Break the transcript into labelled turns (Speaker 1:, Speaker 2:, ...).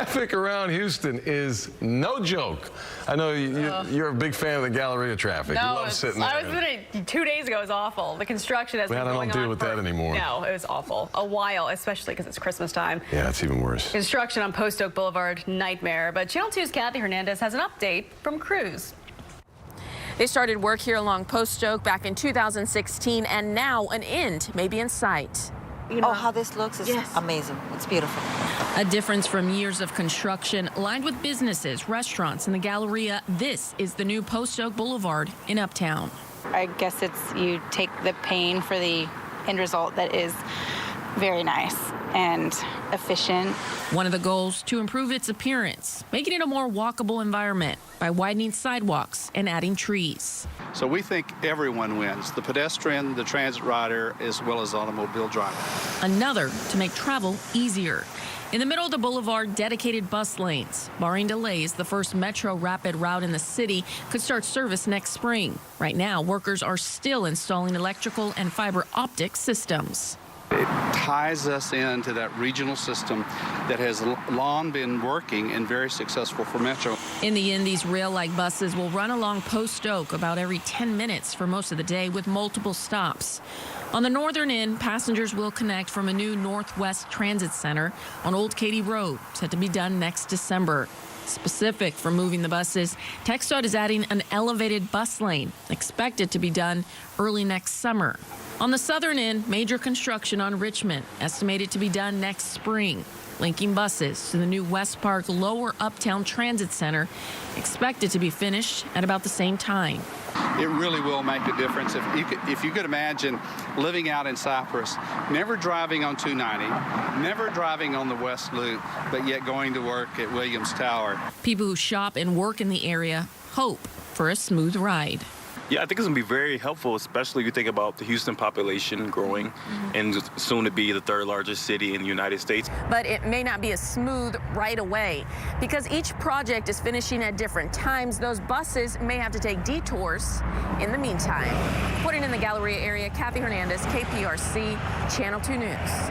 Speaker 1: Traffic around Houston is no joke. I know you're a big fan of the Galleria traffic.
Speaker 2: No,
Speaker 1: you love sitting there.
Speaker 2: I was in it 2 days ago. It was awful. The construction has been going on.
Speaker 1: I don't deal with that anymore.
Speaker 2: No, it was awful. A while, especially because it's Christmas time.
Speaker 1: Yeah, it's even worse.
Speaker 2: Construction on Post Oak Boulevard, nightmare. But Channel 2's Cathy Hernandez has an update from crews.
Speaker 3: They started work here along Post Oak back in 2016, and now an end may be in sight.
Speaker 4: Oh, how this looks is amazing. It's beautiful.
Speaker 3: A difference from years of construction lined with businesses, restaurants, and the Galleria. This is the new Post Oak Boulevard in Uptown.
Speaker 5: I guess you take the pain for the end result that is very nice and efficient.
Speaker 3: One of the goals to improve its appearance, making it a more walkable environment by widening sidewalks and adding trees.
Speaker 6: So we think everyone wins, the pedestrian, the transit rider, as well as the automobile driver.
Speaker 3: Another to make travel easier. In the middle of the boulevard, dedicated bus lanes. Barring delays, the first Metro Rapid route in the city could start service next spring. Right now, workers are still installing electrical and fiber optic systems.
Speaker 6: It ties us into that regional system that has long been working and very successful for Metro.
Speaker 3: In the end, these rail-like buses will run along Post Oak about every 10 minutes for most of the day with multiple stops. On the northern end, passengers will connect from a new Northwest Transit Center on Old Katy Road, set to be done next December. Specific for moving the buses, TxDOT is adding an elevated bus lane, expected to be done early next summer. On the southern end, major construction on Richmond, estimated to be done next spring, linking buses to the new West Park Lower Uptown Transit Center, expected to be finished at about the same time.
Speaker 6: It really will make a difference. If you could imagine living out in Cypress, never driving on 290, never driving on the West Loop, but yet going to work at Williams Tower.
Speaker 3: People who shop and work in the area hope for a smooth ride.
Speaker 7: Yeah, I think it's going to be very helpful, especially if you think about the Houston population growing and soon to be the third largest city in the United States.
Speaker 3: But it may not be as smooth right away because each project is finishing at different times. Those buses may have to take detours in the meantime. Reporting in the Galleria area, Cathy Hernandez, KPRC, Channel 2 News.